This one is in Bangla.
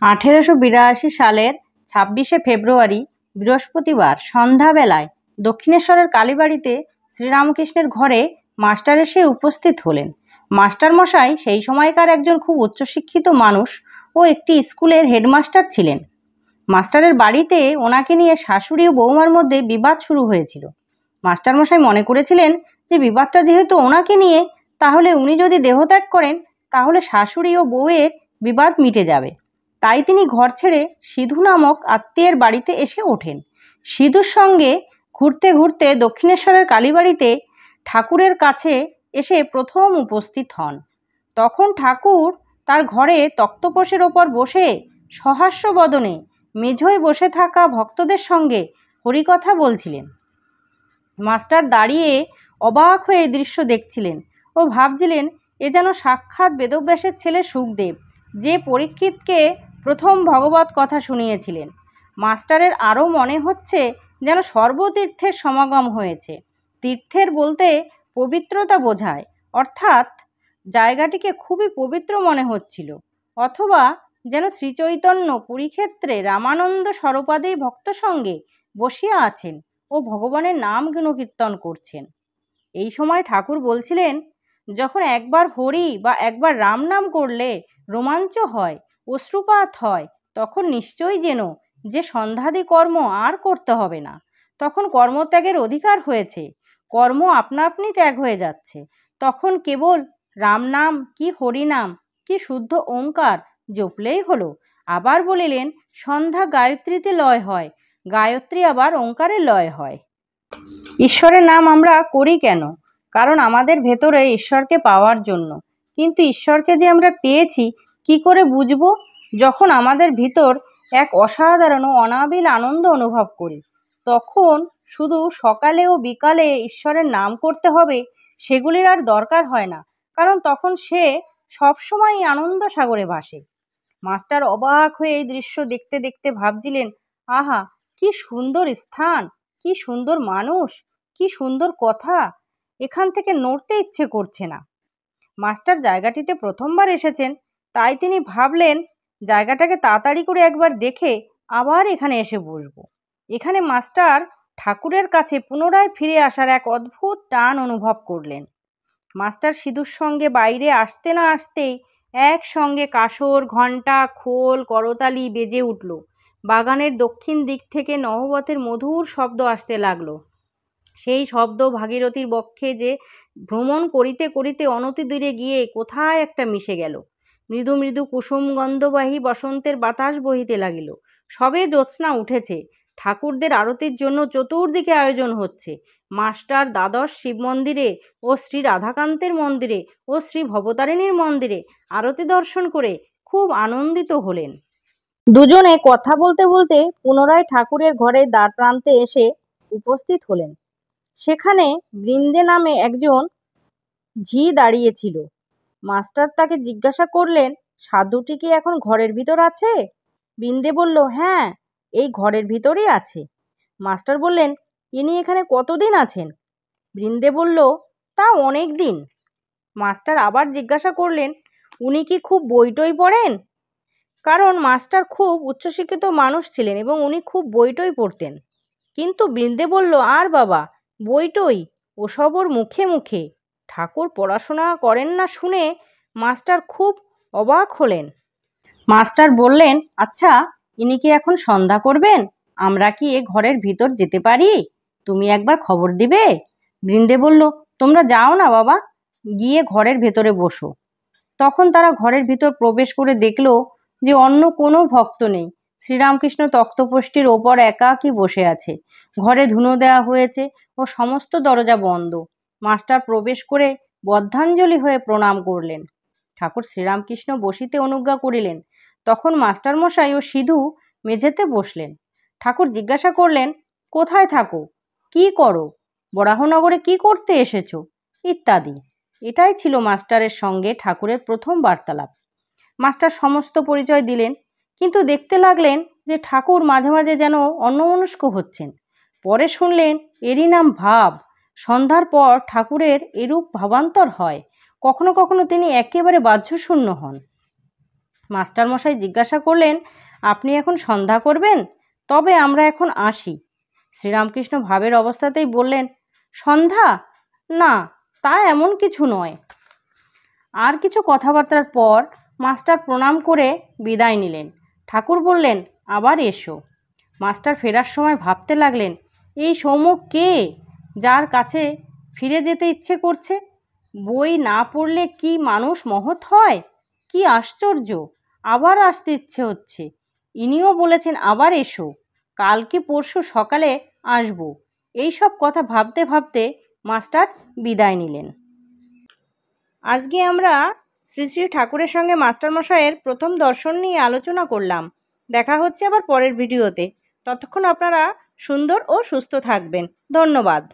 1882 সালের 26শে ফেব্রুয়ারি বৃহস্পতিবার সন্ধ্যাবেলায় দক্ষিণেশ্বরের কালীবাড়িতে শ্রীরামকৃষ্ণের ঘরে মাস্টার এসে উপস্থিত হলেন। মাস্টার মশাই সেই সময়কার একজন খুব উচ্চশিক্ষিত মানুষ ও একটি স্কুলের হেডমাস্টার ছিলেন। মাস্টারের বাড়িতে ওনাকে নিয়ে শাশুড়ি ও বৌমার মধ্যে বিবাদ শুরু হয়েছিল। মাস্টার মশাই মনে করেছিলেন যে বিবাদটা যেহেতু ওনাকে নিয়ে, তাহলে উনি যদি দেহত্যাগ করেন তাহলে শাশুড়ি ও বউয়ের বিবাদ মিটে যাবে। তাই তিনি ঘর ছেড়ে সিধু নামক আত্মীয়ের বাড়িতে এসে ওঠেন। সিধুর সঙ্গে ঘুরতে ঘুরতে দক্ষিণেশ্বরের কালীবাড়িতে ঠাকুরের কাছে এসে প্রথম উপস্থিত হন। তখন ঠাকুর তার ঘরে তক্তপোষের ওপর বসে সহাস্য বদনে মেঝোয় বসে থাকা ভক্তদের সঙ্গে হরিকথা বলছিলেন। মাস্টার দাঁড়িয়ে অবাক হয়ে দৃশ্য দেখছিলেন ও ভাবছিলেন, এ যেন সাক্ষাৎ বেদব্যাসের ছেলে শুকদেব, যে পরীক্ষিতকে প্রথম ভগবত কথা শুনিয়েছিলেন। মাস্টারের আরও মনে হচ্ছে যেন সর্বতীর্থের সমাগম হয়েছে। তীর্থের বলতে পবিত্রতা বোঝায়, অর্থাৎ জায়গাটিকে খুবই পবিত্র মনে হচ্ছিল, অথবা যেন শ্রীচৈতন্য পুরীক্ষেত্রে রামানন্দ সরপাদেই ভক্ত সঙ্গে বসিয়া আছেন ও ভগবানের নাম গুণকীর্তন করছেন। এই সময় ঠাকুর বলছিলেন, যখন একবার হরি বা একবার রাম নাম করলে রোমাঞ্চ হয়, অশ্রুপাত হয়, তখন নিশ্চয়ই যেন যে সন্ধ্যাদি কর্ম আর করতে হবে না, তখন কর্মত্যাগের অধিকার হয়েছে, কর্ম আপনা আপনি ত্যাগ হয়ে যাচ্ছে, তখন কেবল রাম নাম কি হরি নাম কি শুদ্ধ ওঙ্কার জপলেই হলো। আবার বলিলেন, সন্ধ্যা গায়ত্রীতে লয় হয়, গায়ত্রী আবার ওঙ্কারে লয় হয়। ঈশ্বরের নাম আমরা করি কেন? কারণ আমাদের ভেতরে ঈশ্বরকে পাওয়ার জন্য। কিন্তু ঈশ্বরকে যে আমরা পেয়েছি কি করে বুঝব? যখন আমাদের ভিতর এক অসাধারণ ও অনাবিল আনন্দ অনুভব করি, তখন শুধু সকালে ও বিকালে ঈশ্বরের নাম করতে হবে সেগুলির আর দরকার হয় না, কারণ তখন সে সবসময় আনন্দ সাগরে ভাসে। মাস্টার অবাক হয়ে এই দৃশ্য দেখতে দেখতে ভাবছিলেন, আহা, কি সুন্দর স্থান, কি সুন্দর মানুষ, কি সুন্দর কথা, এখান থেকে নড়তে ইচ্ছে করছে না। মাস্টার জায়গাটিতে প্রথমবার এসেছেন, তাই তিনি ভাবলেন জায়গাটাকে তাড়াতাড়ি করে একবার দেখে আবার এখানে এসে বসবো। এখানে মাস্টার ঠাকুরের কাছে পুনরায় ফিরে আসার এক অদ্ভুত টান অনুভব করলেন। মাস্টার সিধুর সঙ্গে বাইরে আসতে না আসতেই একসঙ্গে কাসর, ঘণ্টা, খোল, করতালি বেজে উঠল। বাগানের দক্ষিণ দিক থেকে নহবতের মধুর শব্দ আসতে লাগলো। সেই শব্দ ভাগীরথীর বক্ষে যে ভ্রমণ করিতে করিতে অনতি দূরে গিয়ে কোথায় একটা মিশে গেল। মৃদু মৃদু কুসুম গন্ধবাহী বসন্তের বাতাস বহিতে লাগিল। সবে জ্যোৎস্না উঠেছে, ঠাকুরদের আরতির জন্য চতুর্দিকে আয়োজন হচ্ছে। মাস্টার দ্বাদশ শিব মন্দিরে ও শ্রী রাধাকান্তের মন্দিরে ও শ্রী ভবতারিণীর মন্দিরে আরতি দর্শন করে খুব আনন্দিত হলেন। দুজনে কথা বলতে বলতে পুনরায় ঠাকুরের ঘরের দ্বার প্রান্তে এসে উপস্থিত হলেন। সেখানে বৃন্দে নামে একজন ঝি দাঁড়িয়েছিল। মাস্টার তাকে জিজ্ঞাসা করলেন, সাধুটি কি এখন ঘরের ভিতর আছে? বৃন্দে বলল, হ্যাঁ, এই ঘরের ভিতরই আছে। মাস্টার বললেন, ইনি এখানে কতদিন আছেন? বৃন্দে বলল, তা অনেক দিন। মাস্টার আবার জিজ্ঞাসা করলেন, উনি কি খুব বইটই পড়েন? কারণ মাস্টার খুব উচ্চশিক্ষিত মানুষ ছিলেন এবং উনি খুব বইটই পড়তেন। কিন্তু বৃন্দে বলল, আর বাবা, বইটই ওসব ওর মুখে মুখে, ঠাকুর পড়াশোনা করেন না শুনে মাস্টার খুব অবাক হলেন। মাস্টার বললেন, আচ্ছা, ইনি কি এখন সন্ধ্যা করবেন? আমরা কি এ ঘরের ভিতর যেতে পারি? তুমি একবার খবর দিবে। বৃন্দে বলল, তোমরা যাও না বাবা, গিয়ে ঘরের ভেতরে বসো। তখন তারা ঘরের ভিতর প্রবেশ করে দেখল যে অন্য কোনো ভক্ত নেই। শ্রীরামকৃষ্ণ তক্তপোষটির ওপর একাকী বসে আছে। ঘরে ধুনো দেওয়া হয়েছে ও সমস্ত দরজা বন্ধ। মাস্টার প্রবেশ করে বদ্ধাঞ্জলি হয়ে প্রণাম করলেন। ঠাকুর শ্রীরামকৃষ্ণ বসিতে অনুজ্ঞা করিলেন। তখন মাস্টার মশাই ও সিধু মেঝেতে বসলেন। ঠাকুর জিজ্ঞাসা করলেন, কোথায় থাকো, কি করো, বরাহনগরে কি করতে এসেছো, ইত্যাদি। এটাই ছিল মাস্টারের সঙ্গে ঠাকুরের প্রথম বার্তালাপ। মাস্টার সমস্ত পরিচয় দিলেন, কিন্তু দেখতে লাগলেন যে ঠাকুর মাঝে মাঝে যেন অন্যমনস্ক হচ্ছেন। পরে শুনলেন এরই নাম ভাব। সন্ধ্যার পর ঠাকুরের এরূপ ভাবান্তর হয়। কখনো কখনো তিনি একেবারে বাহ্যশূন্য হন। মাস্টারমশাই জিজ্ঞাসা করলেন, আপনি এখন সন্ধ্যা করবেন? তবে আমরা এখন আসি। শ্রীরামকৃষ্ণ ভাবের অবস্থাতেই বললেন, সন্ধ্যা? না, তা এমন কিছু নয়। আর কিছু কথাবার্তার পর মাস্টার প্রণাম করে বিদায় নিলেন। ঠাকুর বললেন, আবার এসো। মাস্টার ফেরার সময় ভাবতে লাগলেন, এই সৌম্য কে, যার কাছে ফিরে যেতে ইচ্ছে করছে? বই না পড়লে কি মানুষ মহৎ হয়? কি আশ্চর্য, আবার আসতে ইচ্ছে হচ্ছে। ইনিও বলেছেন আবার এসো, কাল কি পরশু সকালে আসবো। এই সব কথা ভাবতে ভাবতে মাস্টার বিদায় নিলেন। আজকে আমরা শ্রী শ্রী ঠাকুরের সঙ্গে মাস্টারমশাইয়ের প্রথম দর্শন নিয়ে আলোচনা করলাম। দেখা হচ্ছে আবার পরের ভিডিওতে। ততক্ষণ আপনারা সুন্দর ও সুস্থ থাকবেন। ধন্যবাদ।